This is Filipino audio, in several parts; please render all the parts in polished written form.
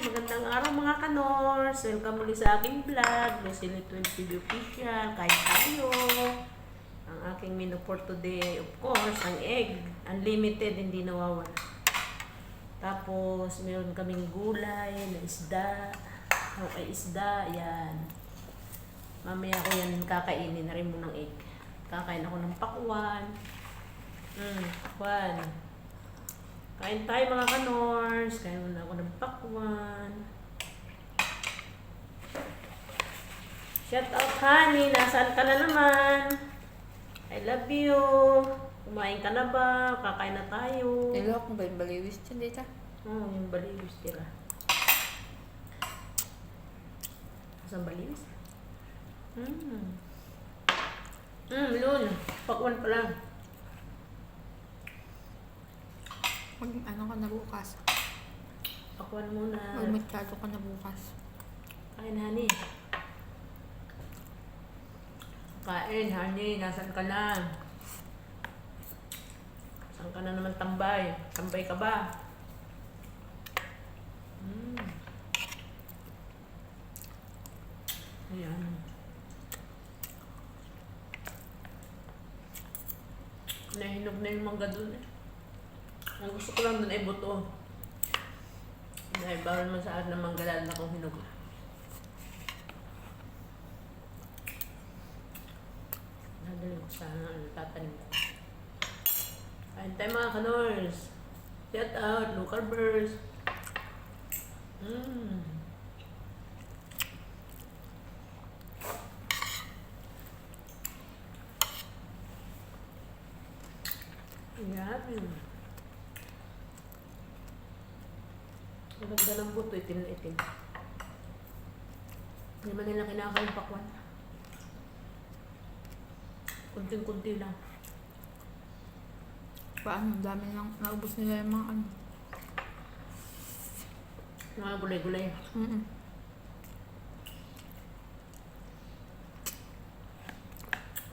Magandang araw mga kanors. Welcome muli sa aking vlog. Lucille 12 Video Official. Kain tayo. Ang aking menu for today, of course, ang egg. Unlimited, hindi nawawala. Tapos, meron kaming gulay na isda. Okay, isda. Yan. Mamaya ko yan kakainin na rin mo ng egg. Kakain ako ng pakwan. Pakwan. Kain tayo mga kanors. Kain muna ako ng pakwan. Shout out honey. Nasaan ka na naman? I love you. Kumain ka na ba? Kakain na tayo. Nilok mo ba yung baliwis dyan dito? Oo, yung baliwis tira. Saan baliwis? Lun. Pakwan pa lang. Ano ka na bukas? Pakwan muna. Magmasyado ka na bukas. Kain honey. Kain honey. Nasaan ka na? Saan ka na naman tambay? Tambay ka ba? Ayan. Nahinog na yung mangga dun eh. Ang gusto ko lang dun ay buto. Dahil bawal man sa akin ng manggalan na kung hinog. Nadali ko sana tatanim ko. Kain tayo mga kanors. Shout out, local birds. Yummy. Ang ganda ng buto, itim na itim. Hindi man nila kinakain pakwan. Kunting-kunti lang. Paano? Dami lang. Naubos nila yung mga ano. Mga gulay-gulay.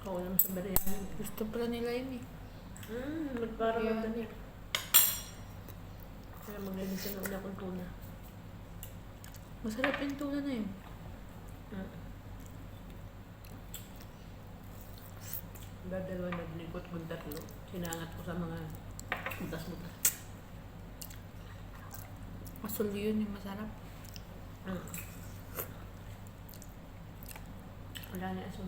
Kaulam sa biryani. Gusto pala nila yun eh. Magparang Yeah. magdani. Kaya maglilisan na ulit akong tuna. Masarap yung tuna na yun. Dalawa naglikot kung tatlo. Sinangat ko sa mga butas-butas. Asul yun yung masarap. Wala na aso.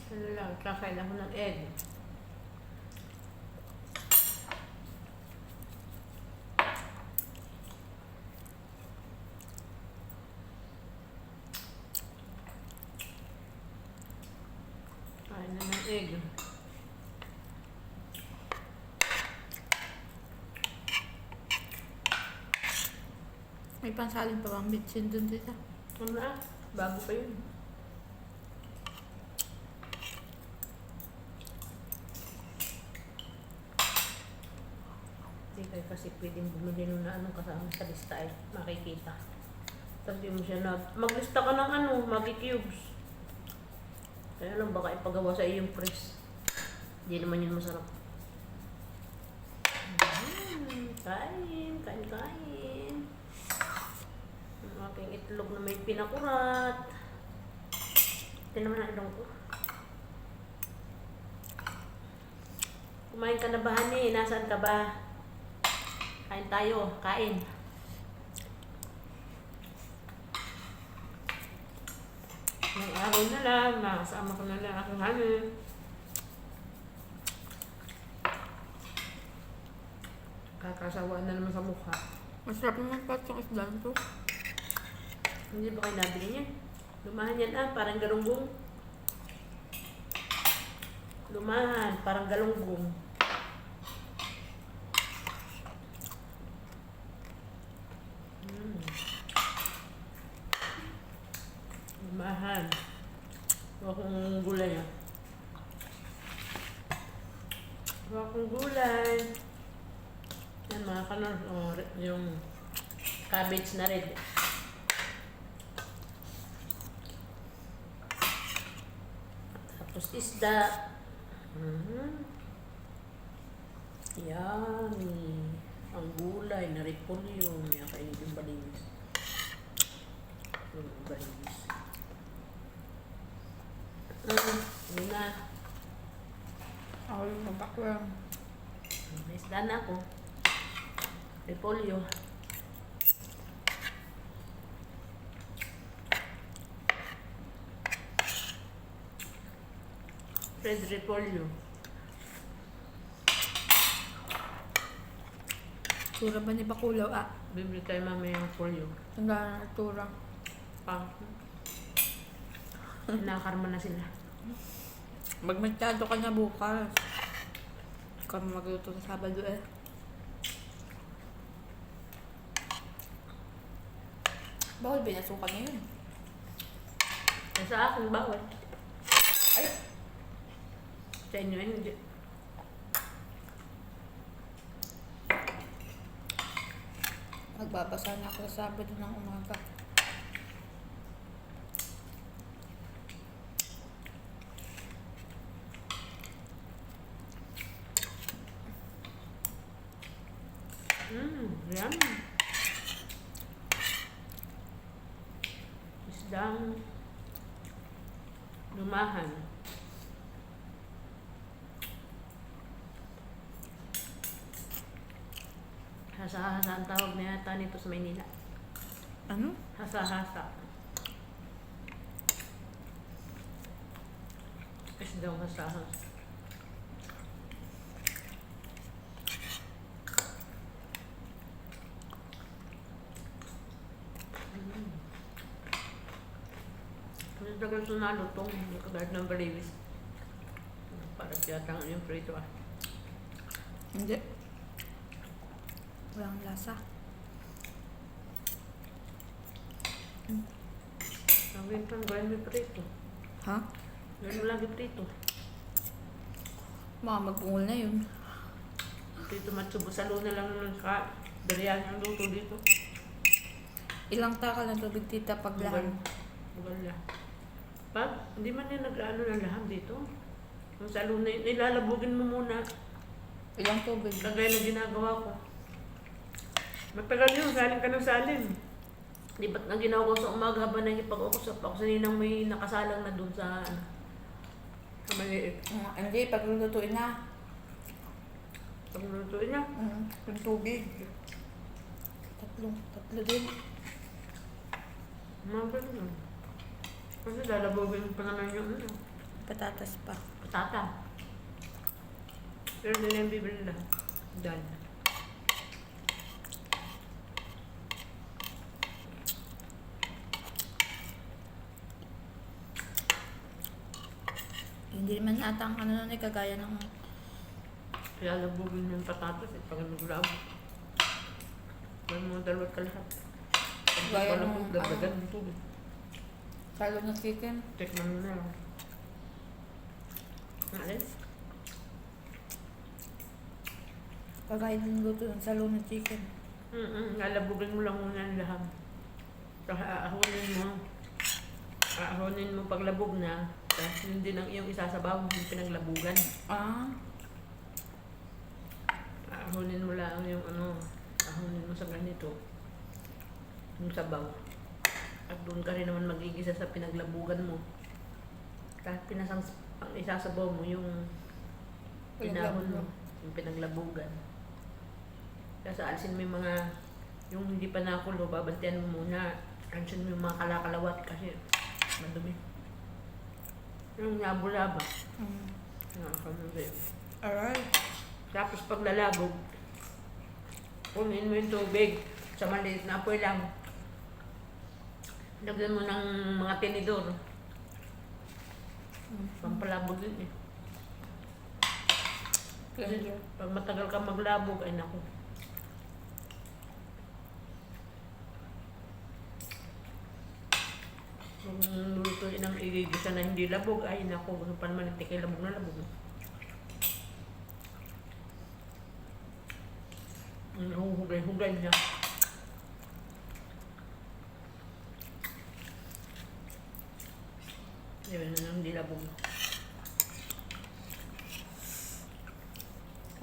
Ano lang, kakain ako ng egg. Kain na ng egg. May pansalin pa bang bitsin dun dito? Ano na? Bago pa yun. Hindi kayo kasi pwedeng bumili nung na anong kasama sa lista ay makikita. Tapos di mo siya maglista ka ng ano, Maggi Cubes. Kaya lang baka ipagawa sa iyong press. Hindi naman yun masarap. Kain. Ang aking itlog na may pinakurat. Ito naman ang ilong ko. Kumain ka na ba, honey? Nasaan ka ba? Kain tayo. Kain. Ngayong araw na lang. Nakasama ko na lang aking honey. Kakasawaan na naman sa mukha. Masarap naman pa itong isda nito. Hindi ba kayo nabili niya? Lumahan yan parang galunggong. Lumahan, parang galunggong. Lumahan. Huwag kong gulay Huwag kong gulay. Yan mga kanor, yung cabbage na red. Tapos isda. Yummy. Ang gulay na repolyo. May kainit yung balinis. Yung balinis. Hindi na. Ako yung mabaklang. May isda na ako. Repolyo. Red repolyo. Tura ba ni Bakulaw? Bibili tayo mamaya ng polyo. Tanda na tura. Nakarma na sila. Magmasyado ka na bukas. Kami magluto sa Sabado eh. Bawal binasukan na yun. Sa akin, bawal. Ay! Sa inyo, hindi. Magbabasa na ako sa Sabado ng umaga. Yummy. Isdang lumahan. Hasa-hasa ang tawag na yata nito sa Maynila. Ano? Hasa-hasa. Isdang hasa-hasa. Ang tagal ito nalutong. Yung kagad ng baliwis. Para tiyatang yung prito Hindi. Walang lasa. Sabihin pa, gawin mo prito. Ha? Gawin mo lagi prito. Mga magbungol na yun. Prito matsubo sa luna lang ng biryani ang luto dito. Ilang takal ng tubig tita pag lahat? Bugal lang. Pag hindi man yan nag-ano ng laham dito. Yung sa luna, nilalabugin mo muna. Ilang tubig? Kagaya na ginagawa ko. Matagal yun, saling ka ng salim. Di ba't na ginawa ko sa umaga habang nagipag-ukusap ako sa ninang may nakasalang na dun sa sa maliit. Hindi, pag lulutuin na. Pag lutuin niya. Yung tubig. Tatlo din. Mga ganun. Kasi lalabugin pa naman yung Patatas pa. patata. Pero hindi na yung bibili lang. Dahil. Hindi naman ata ang ano na kagaya ng... Kaya labugin yung patatas at pag naglabo. May mga dalawat ka lahat. Pag Gaya wala ng kong dagdagan ng tubig. Salo ng chicken. Tikman mo na lang. Alin? Kagaya ng luto ng salo ng chicken. Lalabugin mo lang muna ang laham. Saka aahonin mo paglabog na. Tapos yun din ang iyong isasabaw, yung pinaglabugan. Aahonin mo lang yung ahonin mo sa ganito. Yung sabaw. At doon ka rin naman magigisa sa pinaglabugan mo. Tapos ang isasabaw mo yung pinahon mo, yung pinaglabugan. Kasi alisin mo yung mga, yung hindi pa nakulo, babantian mo muna. Alisin mo yung mga kalakalawat kasi madumi. Yung labo-laba. Nakakamubi. Alright. Tapos pag lalabog, kunin mo yung tubig sa maliit na apoy lang. Lagyan mo ng mga tinidor. Pampalabog din eh. Kasi pag matagal ka maglabog, ay naku. Kung lulutuin ang igigisa na hindi labog, ay naku, ano pa naman itikay labog na labog. Hugay-hugay niya. Yan na hindi labog.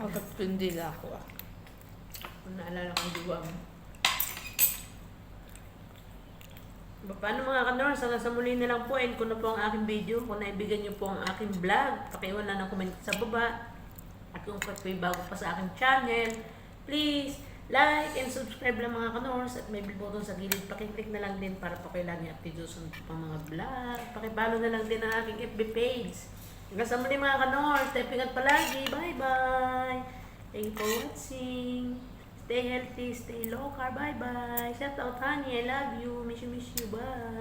Hanggat pindila ako ah. Kung naalala kang diwa mo. Paano mga kanors, hanggang sa muli na lang po, end ko na po ang aking video. Kung naibigan niyo po ang aking vlog, pakiwan na ng comment sa baba. At kung kayo bago pa sa aking channel, please like and subscribe lang mga kanors. At may bell button sa gilid, pakiclick na lang din para po kayo lagi updated sa pang mga vlog. Pakibalo na lang din ang aking FB page. Hanggang sa muli mga kanors, typing at palagi. Bye bye! Thank you for watching. Stay healthy, stay low carb. Bye bye. Shout out honey, I love you. Miss you, miss you. Bye.